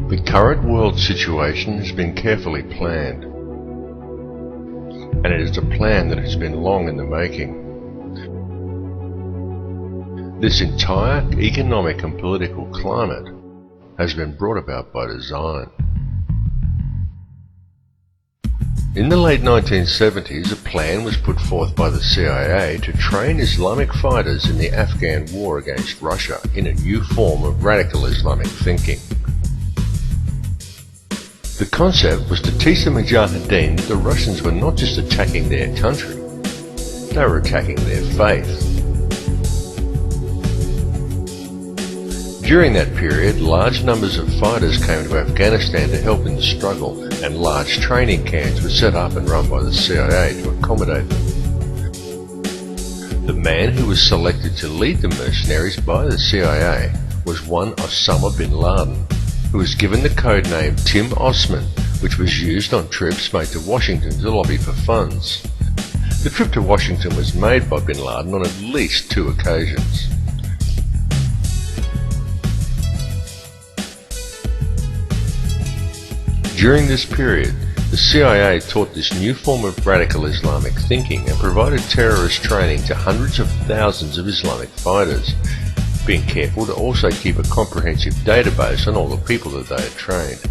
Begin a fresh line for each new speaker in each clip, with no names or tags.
The current world situation has been carefully planned, and it is a plan that has been long in the making. This entire economic and political climate has been brought about by design. In the late 1970s, a plan was put forth by the CIA to train Islamic fighters in the Afghan war against Russia in a new form of radical Islamic thinking. The concept was to teach the Mujahideen that the Russians were not just attacking their country, they were attacking their faith. During that period, large numbers of fighters came to Afghanistan to help in the struggle, and large training camps were set up and run by the CIA to accommodate them. The man who was selected to lead the mercenaries by the CIA was one Osama bin Laden, who was given the code name Tim Osman, which was used on trips made to Washington to lobby for funds. The trip to Washington was made by bin Laden on at least 2 occasions. During this period, the CIA taught this new form of radical Islamic thinking and provided terrorist training to hundreds of thousands of Islamic fighters, being careful to also keep a comprehensive database on all the people that they had trained.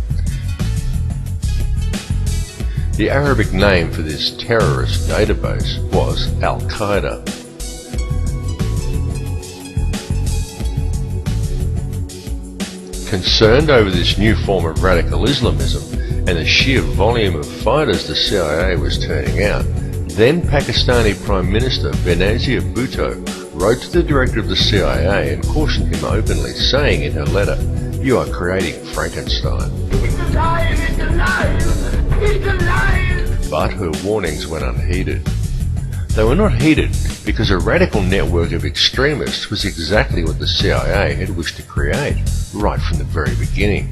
The Arabic name for this terrorist database was Al-Qaeda. Concerned over this new form of radical Islamism and the sheer volume of fighters the CIA was turning out, then Pakistani Prime Minister Benazir Bhutto wrote to the director of the CIA and cautioned him openly, saying in her letter, "You are creating Frankenstein."
It's alive! It's alive! It's alive!
But her warnings went unheeded. They were not heeded because a radical network of extremists was exactly what the CIA had wished to create, right from the very beginning.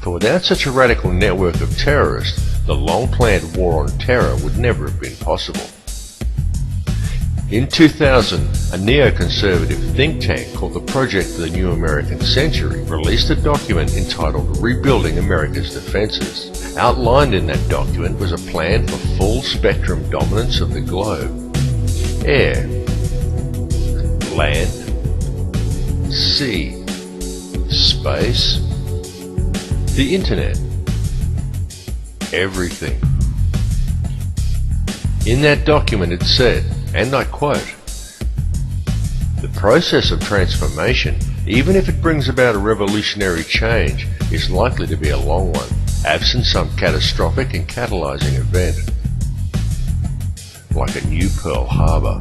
For without such a radical network of terrorists, the long-planned war on terror would never have been possible. In 2000, a neoconservative think tank called the Project for the New American Century released a document entitled Rebuilding America's Defenses. Outlined in that document was a plan for full-spectrum dominance of the globe. Air, land, sea, space, the internet, everything. In that document it said, and I quote, "The process of transformation, even if it brings about a revolutionary change, is likely to be a long one, absent some catastrophic and catalyzing event, like a new Pearl Harbor."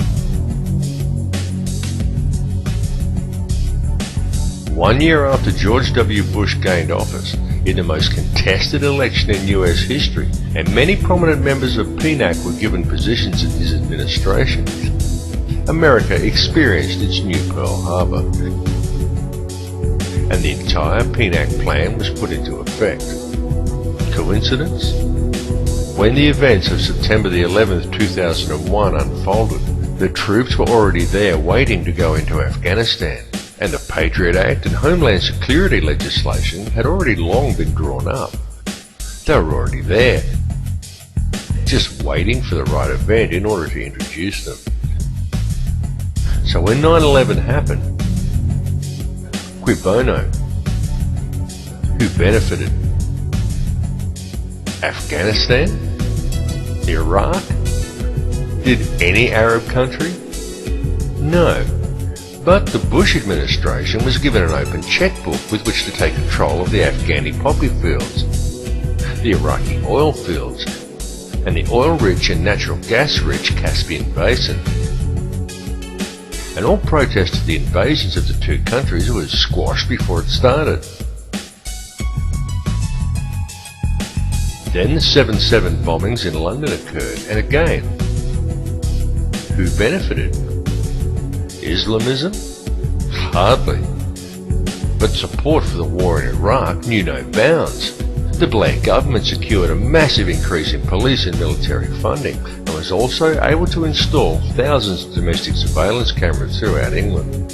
1 year after George W. Bush gained office, in the most contested election in US history, and many prominent members of PNAC were given positions in his administration, America experienced its new Pearl Harbor, and the entire PNAC plan was put into effect. Coincidence? When the events of September the 11th, 2001 unfolded, the troops were already there waiting to go into Afghanistan, and the Patriot Act and Homeland Security legislation had already long been drawn up. They were already there, just waiting for the right event in order to introduce them. So when 9/11 happened, cui bono? Who benefited? Afghanistan? Iraq? Did any Arab country? No. But the Bush administration was given an open checkbook with which to take control of the Afghani poppy fields, the Iraqi oil fields, and the oil-rich and natural gas-rich Caspian Basin. And all protests to the invasions of the 2 countries was squashed before it started. Then the 7/7 bombings in London occurred, and again, who benefited? Islamism? Hardly. But support for the war in Iraq knew no bounds. The Blair government secured a massive increase in police and military funding, and was also able to install thousands of domestic surveillance cameras throughout England.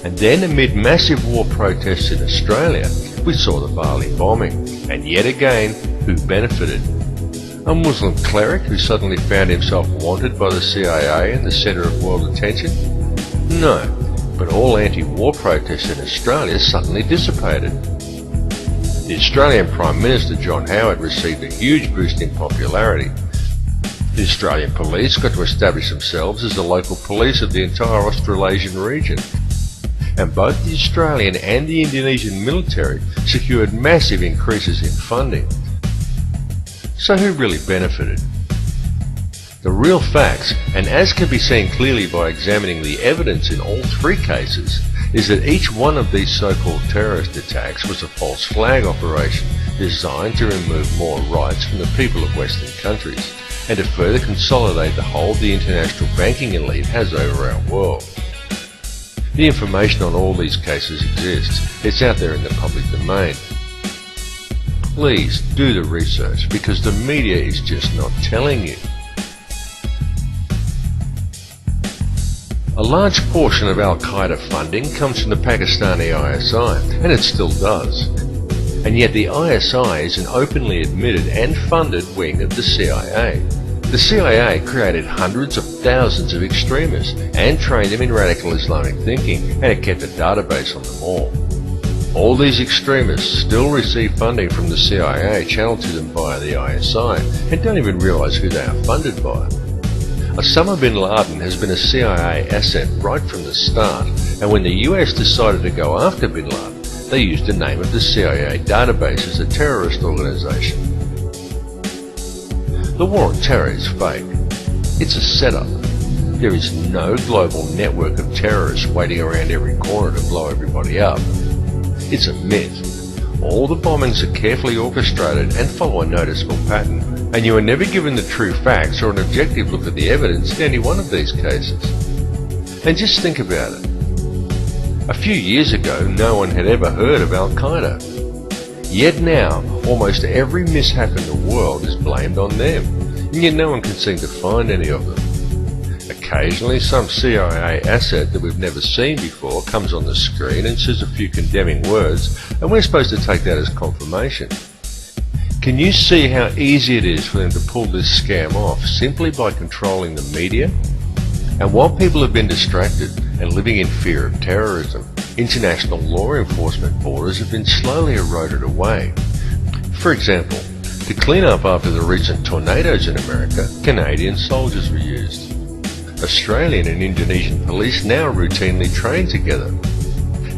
And then, amid massive war protests in Australia, we saw the Bali bombing. And yet again, who benefited? A Muslim cleric who suddenly found himself wanted by the CIA and the centre of world attention? No, but all anti-war protests in Australia suddenly dissipated. The Australian Prime Minister John Howard received a huge boost in popularity. The Australian police got to establish themselves as the local police of the entire Australasian region. And both the Australian and the Indonesian military secured massive increases in funding. So who really benefited? The real facts, and as can be seen clearly by examining the evidence in all three cases, is that each one of these so-called terrorist attacks was a false flag operation designed to remove more rights from the people of Western countries and to further consolidate the hold the international banking elite has over our world. The information on all these cases exists. It's out there in the public domain. Please do the research because the media is just not telling you. A large portion of Al-Qaeda funding comes from the Pakistani ISI, and it still does. And yet the ISI is an openly admitted and funded wing of the CIA. The CIA created hundreds of thousands of extremists and trained them in radical Islamic thinking, and it kept a database on them all. All these extremists still receive funding from the CIA channeled to them via the ISI and don't even realize who they are funded by. Osama bin Laden has been a CIA asset right from the start, and when the US decided to go after bin Laden, they used the name of the CIA database as a terrorist organization. The war on terror is fake. It's a setup. There is no global network of terrorists waiting around every corner to blow everybody up. It's a myth. All the bombings are carefully orchestrated and follow a noticeable pattern, and you are never given the true facts or an objective look at the evidence in any one of these cases. And just think about it. A few years ago, no one had ever heard of Al-Qaeda. Yet now, almost every mishap in the world is blamed on them, and yet no one can seem to find any of them. Occasionally, some CIA asset that we've never seen before comes on the screen and says a few condemning words, and we're supposed to take that as confirmation. Can you see how easy it is for them to pull this scam off simply by controlling the media? And while people have been distracted and living in fear of terrorism, international law enforcement borders have been slowly eroded away. For example, to clean up after the recent tornadoes in America, Canadian soldiers were used. Australian and Indonesian police now routinely train together.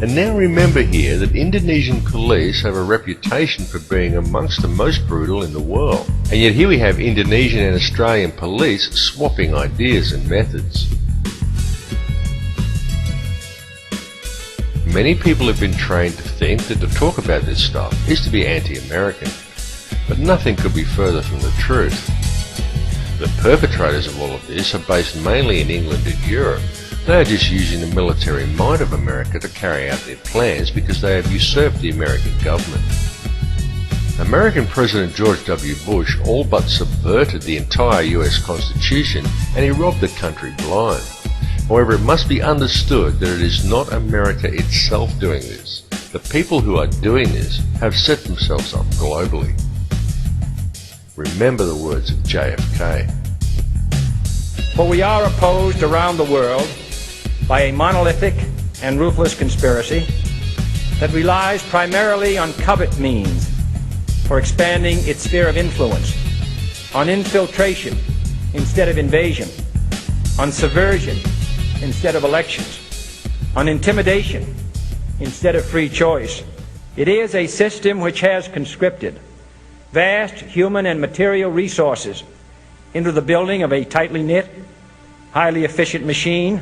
And now remember here that Indonesian police have a reputation for being amongst the most brutal in the world. And yet here we have Indonesian and Australian police swapping ideas and methods. Many people have been trained to think that to talk about this stuff is to be anti-American. But nothing could be further from the truth. The perpetrators of all of this are based mainly in England and Europe. They are just using the military might of America to carry out their plans because they have usurped the American government. American President George W. Bush all but subverted the entire US Constitution and he robbed the country blind. However, it must be understood that it is not America itself doing this. The people who are doing this have set themselves up globally. Remember the words of JFK.
For we are opposed around the world by a monolithic and ruthless conspiracy that relies primarily on covert means for expanding its sphere of influence, on infiltration instead of invasion, on subversion instead of elections, on intimidation instead of free choice. It is a system which has conscripted vast human and material resources into the building of a tightly knit, highly efficient machine